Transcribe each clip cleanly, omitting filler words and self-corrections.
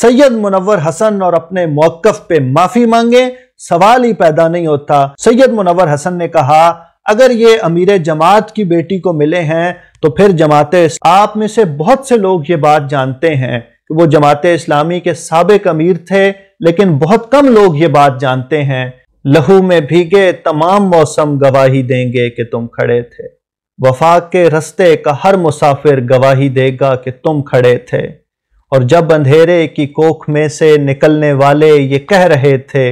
سید منور حسن اور اپنے موقف پہ معافی مانگیں، سوال ہی پیدا نہیں ہوتا۔ سید منور حسن نے کہا اگر یہ امیر جماعت کی بیٹی کو ملے ہیں تو پھر جماعت آپ میں سے بہت سے لوگ یہ بات جانتے ہیں کہ وہ جماعت اسلامی کے سابق امیر تھے، لیکن بہت کم لوگ یہ بات جانتے ہیں۔ لہو میں بھیگے تمام موسم گواہی دیں گے کہ تم کھڑے تھے، وفاق کے رستے کا ہر مسافر گواہی دے گا کہ تم کھڑے تھے، اور جب اندھیرے کی کوکھ میں سے نکلنے والے یہ کہہ رہے تھے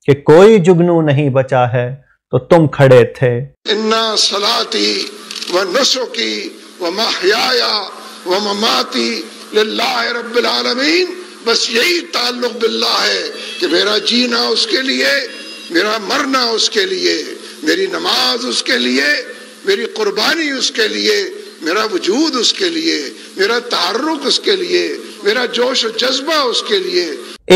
کہ کوئی جگنو نہیں بچا ہے تو تم کھڑے تھے۔ اِنَّ صَلَاتِي وَنُسُكِي وَمَحْيَايَ وَمَمَاتِي لِلَّهِ رَبِّ الْعَالَمِينَ، بس یہی تعلق باللہ ہے کہ میرا جینا اس کے لیے، میرا مرنا اس کے لیے، میری نماز اس کے لیے، میری قربانی اس کے لیے، میرا وجود اس کے لیے، میرا تحرک اس کے لیے، میرا جوش و جذبہ اس کے لیے۔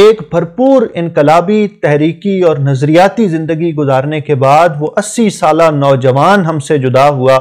ایک بھرپور انقلابی تحریکی اور نظریاتی زندگی گزارنے کے بعد وہ 80 سالہ نوجوان ہم سے جدا ہوا،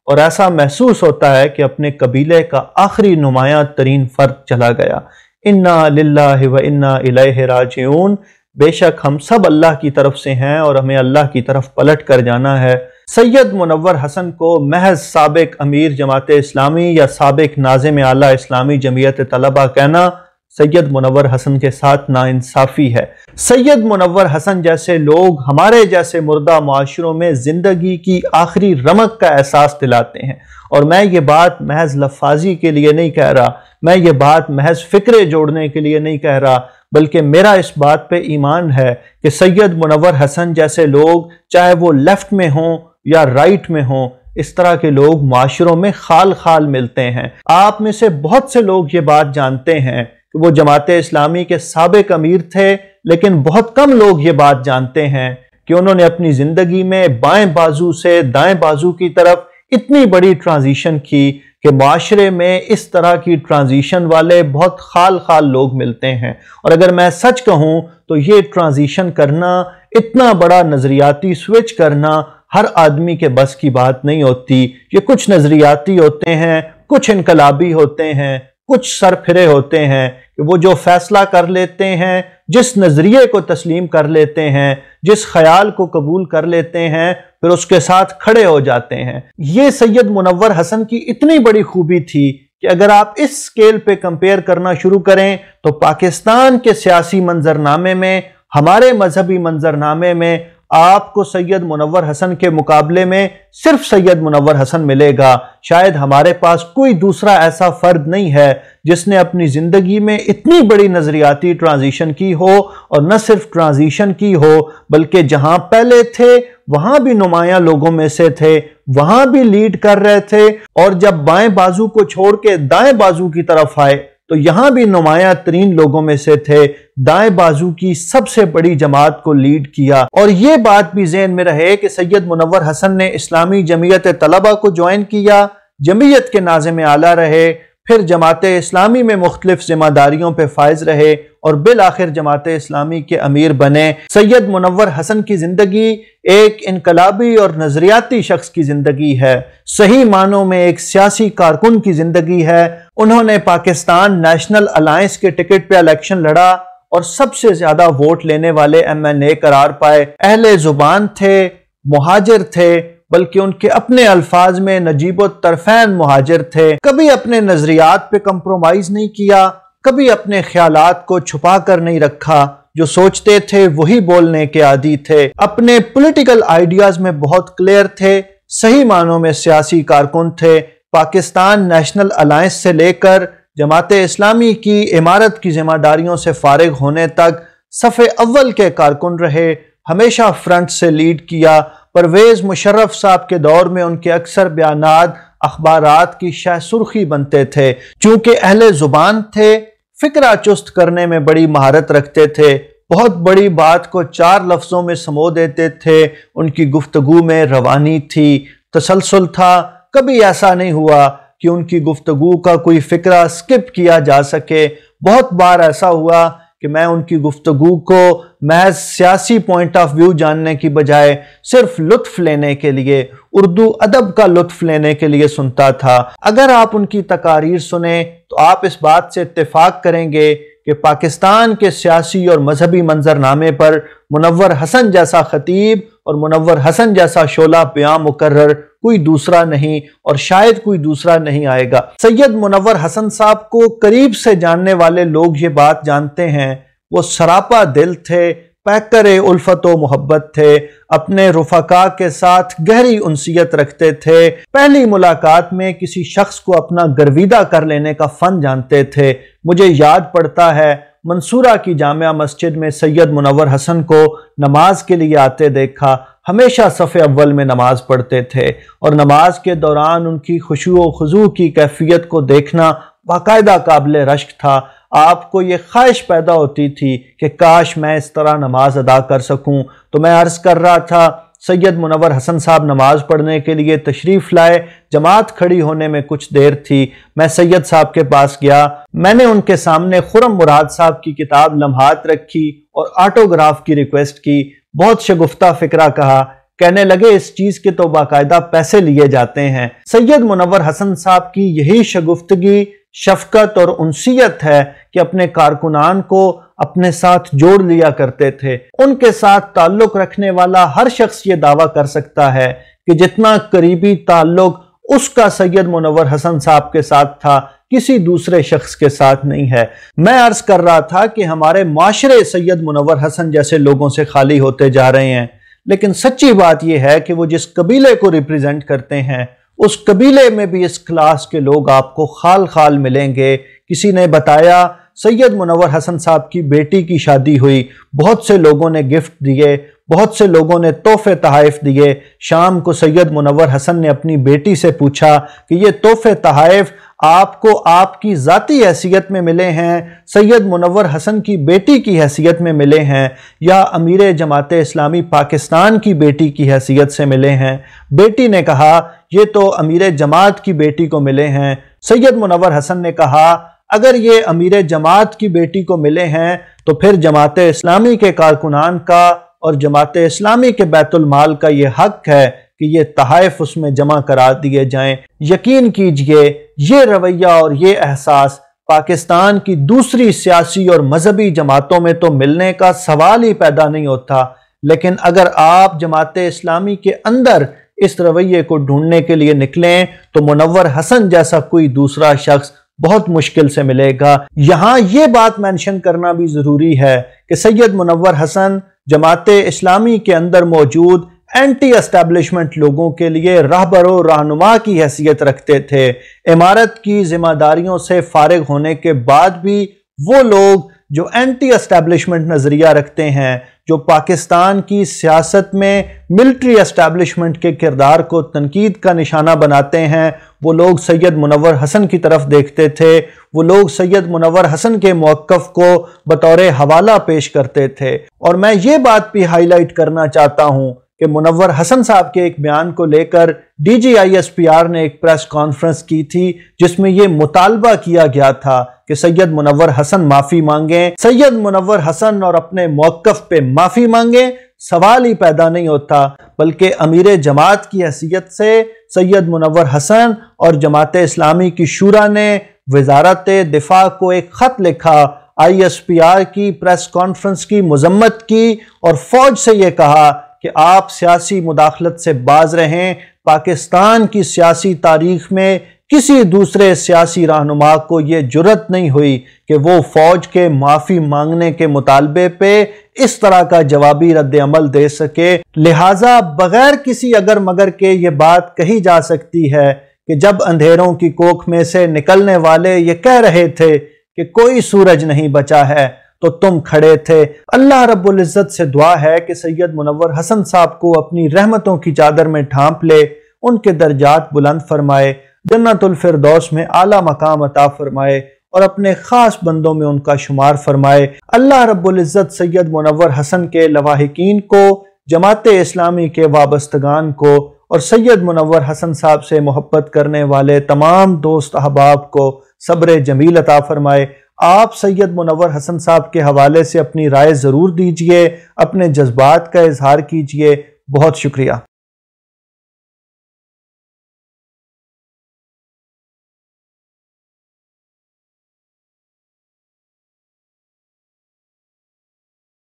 اور ایسا محسوس ہوتا ہے کہ اپنے قبیلے کا آخری نمایاں ترین فرد چلا گیا۔ انا للہ و انا الیہ راجعون، بے شک ہم سب اللہ کی طرف سے ہیں اور ہمیں اللہ کی طرف پلٹ کر جانا ہے۔ سید منور حسن کو محض سابق امیر جماعت اسلامی یا سابق ناظم اعلیٰ اسلامی جمعیت طلبہ کہنا سید منور حسن کے ساتھ ناانصافی ہے۔ سید منور حسن جیسے لوگ ہمارے جیسے مردہ معاشروں میں زندگی کی آخری رمق کا احساس دلاتے ہیں، اور میں یہ بات محض لفاظی کے لیے نہیں کہہ رہا، میں یہ بات محض فکرے جوڑنے کے لیے نہیں کہہ رہا، بلکہ میرا اس بات پہ ایمان ہے کہ سید منور حسن جیسے لوگ چاہے وہ لیفٹ میں ہوں یا رائٹ میں ہوں، اس طرح کے لوگ معاشروں میں خال خال ملتے ہیں۔ آپ میں سے بہت سے لوگ یہ بات جانتے ہیں کہ وہ جماعت اسلامی کے سابق امیر تھے، لیکن بہت کم لوگ یہ بات جانتے ہیں کہ انہوں نے اپنی زندگی میں بائیں بازو سے دائیں بازو کی طرف اتنی بڑی ٹرانزیشن کی کہ معاشرے میں اس طرح کی ٹرانزیشن والے بہت خال خال لوگ ملتے ہیں۔ اور اگر میں سچ کہوں تو یہ ٹرانزیشن کرنا، اتنا بڑا نظریاتی سوئچ کرنا ہر آدمی کے بس کی بات نہیں ہوتی۔ یہ کچھ نظریاتی ہوتے ہیں، کچھ انقلابی ہوتے ہیں، کچھ سر پھرے ہوتے ہیں کہ وہ جو فیصلہ کر لیتے ہیں، جس نظریے کو تسلیم کر لیتے ہیں، جس خیال کو قبول کر لیتے ہیں، پھر اس کے ساتھ کھڑے ہو جاتے ہیں۔ یہ سید منور حسن کی اتنی بڑی خوبی تھی کہ اگر آپ اس سکیل پہ کمپیئر کرنا شروع کریں تو پاکستان کے سیاسی منظرنامے میں، ہمارے مذہبی منظرنامے میں آپ کو سید منور حسن کے مقابلے میں صرف سید منور حسن ملے گا۔ شاید ہمارے پاس کوئی دوسرا ایسا فرد نہیں ہے جس نے اپنی زندگی میں اتنی بڑی نظریاتی ٹرانزیشن کی ہو، اور نہ صرف ٹرانزیشن کی ہو بلکہ جہاں پہلے تھے وہاں بھی نمایاں لوگوں میں سے تھے، وہاں بھی لیڈ کر رہے تھے، اور جب بائیں بازو کو چھوڑ کے دائیں بازو کی طرف آئے تو یہاں بھی نمایاں ترین لوگوں میں سے تھے، دائیں بازو کی سب سے بڑی جماعت کو لیڈ کیا۔ اور یہ بات بھی ذہن میں رہے کہ سید منور حسن نے اسلامی جمعیت طلبہ کو جوائن کیا، جمعیت کے ناظم اعلیٰ رہے، پھر جماعت اسلامی میں مختلف ذمہ داریوں پہ فائز رہے، اور بالآخر جماعت اسلامی کے امیر بنے۔ سید منور حسن کی زندگی ایک انقلابی اور نظریاتی شخص کی زندگی ہے، صحیح معنوں میں ایک سیاسی کارکن کی زندگی ہے۔ انہوں نے پاکستان نیشنل الائنس کے ٹکٹ پہ الیکشن لڑا اور سب سے زیادہ ووٹ لینے والے MNA قرار پائے۔ اہل زبان تھے، مہاجر تھے، بلکہ ان کے اپنے الفاظ میں نجیب الطرفین مہاجر تھے۔ کبھی اپنے نظریات پہ کمپرومائز نہیں کیا، کبھی اپنے خیالات کو چھپا کر نہیں رکھا، جو سوچتے تھے وہی بولنے کے عادی تھے، اپنے پولیٹیکل آئیڈیاز میں بہت کلیئر تھے، صحیح معنوں میں سیاسی کارکن تھے۔ پاکستان نیشنل الائنس سے لے کر جماعت اسلامی کی امارت کی ذمہ داریوں سے فارغ ہونے تک صف اول کے کارکن رہے، ہمیشہ فرنٹ سے لیڈ کیا۔ پرویز مشرف صاحب کے دور میں ان کے اکثر بیانات اخبارات کی شہ سرخی بنتے تھے۔ چونکہ اہل زبان تھے، فکرہ چست کرنے میں بڑی مہارت رکھتے تھے، بہت بڑی بات کو 4 لفظوں میں سمو دیتے تھے، ان کی گفتگو میں روانی تھی، تسلسل تھا، کبھی ایسا نہیں ہوا کہ ان کی گفتگو کا کوئی فکرہ سکپ کیا جا سکے۔ بہت بار ایسا ہوا کہ میں ان کی گفتگو کو محض سیاسی پوائنٹ آف ویو جاننے کی بجائے صرف لطف لینے کے لیے، اردو ادب کا لطف لینے کے لیے سنتا تھا۔ اگر آپ ان کی تقاریر سنیں تو آپ اس بات سے اتفاق کریں گے کہ پاکستان کے سیاسی اور مذہبی منظرنامے پر منور حسن جیسا خطیب اور منور حسن جیسا شعلہ بیاں مقرر کوئی دوسرا نہیں اور شاید کوئی دوسرا نہیں آئے گا۔ سید منور حسن صاحب کو قریب سے جاننے والے لوگ یہ بات جانتے ہیں، وہ سراپا دل تھے، پیکر الفت و محبت تھے، اپنے رفقا کے ساتھ گہری انسیت رکھتے تھے، پہلی ملاقات میں کسی شخص کو اپنا گرویدہ کر لینے کا فن جانتے تھے۔ مجھے یاد پڑتا ہے منصورہ کی جامعہ مسجد میں سید منور حسن کو نماز کے لیے آتے دیکھا، ہمیشہ صف اول میں نماز پڑھتے تھے اور نماز کے دوران ان کی خشوع و خضوع کی کیفیت کو دیکھنا باقاعدہ قابل رشک تھا۔ آپ کو یہ خواہش پیدا ہوتی تھی کہ کاش میں اس طرح نماز ادا کر سکوں۔ تو میں عرض کر رہا تھا، سید منور حسن صاحب نماز پڑھنے کے لیے تشریف لائے، جماعت کھڑی ہونے میں کچھ دیر تھی، میں سید صاحب کے پاس گیا، میں نے ان کے سامنے خرم مراد صاحب کی کتاب لمحات رکھی اور آٹوگراف کی ریکویسٹ کی، بہت شگفتہ فکرہ کہا، کہنے لگے اس چیز کے تو باقاعدہ پیسے لیے جاتے ہیں۔ سید منور حسن صاحب کی یہی شگفتگی، شفقت اور انسیت ہے کہ اپنے کارکنان کو اپنے ساتھ جوڑ لیا کرتے تھے۔ ان کے ساتھ تعلق رکھنے والا ہر شخص یہ دعویٰ کر سکتا ہے کہ جتنا قریبی تعلق اس کا سید منور حسن صاحب کے ساتھ تھا، کسی دوسرے شخص کے ساتھ نہیں ہے۔ میں عرض کر رہا تھا کہ ہمارے معاشرے سید منور حسن جیسے لوگوں سے خالی ہوتے جا رہے ہیں، لیکن سچی بات یہ ہے کہ وہ جس قبیلے کو ریپریزنٹ کرتے ہیں، اس قبیلے میں بھی اس کلاس کے لوگ آپ کو خال خال ملیں گے۔ کسی نے بتایا سید منور حسن صاحب کی بیٹی کی شادی ہوئی، بہت سے لوگوں نے گفٹ دیے، بہت سے لوگوں نے تحفے تحائف دیے۔ شام کو سید منور حسن نے اپنی بیٹی سے پوچھا کہ یہ تحفے تحائف آپ کو آپ کی ذاتی حیثیت میں ملے ہیں، سید منور حسن کی بیٹی کی حیثیت میں ملے ہیں، یا امیر جماعت اسلامی پاکستان کی بیٹی کی حیثیت سے ملے ہیں؟ بیٹی نے کہا یہ تو امیر جماعت کی بیٹی کو ملے ہیں۔ سید منور حسن نے کہا اگر یہ امیر جماعت کی بیٹی کو ملے ہیں تو پھر جماعت اسلامی کے کارکنان کا اور جماعت اسلامی کے بیت المال کا یہ حق ہے کہ یہ تحائف اس میں جمع کرا دیے جائیں۔ یقین کیجئے یہ رویہ اور یہ احساس پاکستان کی دوسری سیاسی اور مذہبی جماعتوں میں تو ملنے کا سوال ہی پیدا نہیں ہوتا، لیکن اگر آپ جماعت اسلامی کے اندر اس رویے کو ڈھونڈنے کے لیے نکلیں تو منور حسن جیسا کوئی دوسرا شخص بہت مشکل سے ملے گا۔ یہاں یہ بات مینشن کرنا بھی ضروری ہے کہ سید منور حسن جماعت اسلامی کے اندر موجود اینٹی اسٹیبلشمنٹ لوگوں کے لیے راہبر و رہنما کی حیثیت رکھتے تھے۔ امارت کی ذمہ داریوں سے فارغ ہونے کے بعد بھی وہ لوگ جو اینٹی اسٹیبلشمنٹ نظریہ رکھتے ہیں، جو پاکستان کی سیاست میں ملٹری اسٹیبلشمنٹ کے کردار کو تنقید کا نشانہ بناتے ہیں، وہ لوگ سید منور حسن کی طرف دیکھتے تھے، وہ لوگ سید منور حسن کے موقف کو بطور حوالہ پیش کرتے تھے۔ اور میں یہ بات بھی ہائی لائٹ کرنا چاہتا ہوں کہ منور حسن صاحب کے ایک بیان کو لے کر D G I S P R نے ایک پریس کانفرنس کی تھی جس میں یہ مطالبہ کیا گیا تھا کہ سید منور حسن معافی مانگیں۔ سید منور حسن اور اپنے موقف پہ معافی مانگیں، سوال ہی پیدا نہیں ہوتا، بلکہ امیر جماعت کی حیثیت سے سید منور حسن اور جماعت اسلامی کی شورا نے وزارت دفاع کو ایک خط لکھا، آئی ایس پی آر کی پریس کانفرنس کی مذمت کی اور فوج سے یہ کہا کہ آپ سیاسی مداخلت سے باز رہیں۔ پاکستان کی سیاسی تاریخ میں کسی دوسرے سیاسی رہنما کو یہ جرت نہیں ہوئی کہ وہ فوج کے معافی مانگنے کے مطالبے پہ اس طرح کا جوابی رد عمل دے سکے۔ لہٰذا بغیر کسی اگر مگر کے یہ بات کہی جا سکتی ہے کہ جب اندھیروں کی کوکھ میں سے نکلنے والے یہ کہہ رہے تھے کہ کوئی سورج نہیں بچا ہے تو تم کھڑے تھے۔ اللہ رب العزت سے دعا ہے کہ سید منور حسن صاحب کو اپنی رحمتوں کی چادر میں ڈھانپ لے، ان کے درجات بلند فرمائے، جنت الفردوس میں اعلیٰ مقام عطا فرمائے اور اپنے خاص بندوں میں ان کا شمار فرمائے۔ اللہ رب العزت سید منور حسن کے لواحقین کو، جماعت اسلامی کے وابستگان کو اور سید منور حسن صاحب سے محبت کرنے والے تمام دوست احباب کو صبر جمیل عطا فرمائے۔ آپ سید منور حسن صاحب کے حوالے سے اپنی رائے ضرور دیجئے، اپنے جذبات کا اظہار کیجئے۔ بہت شکریہ۔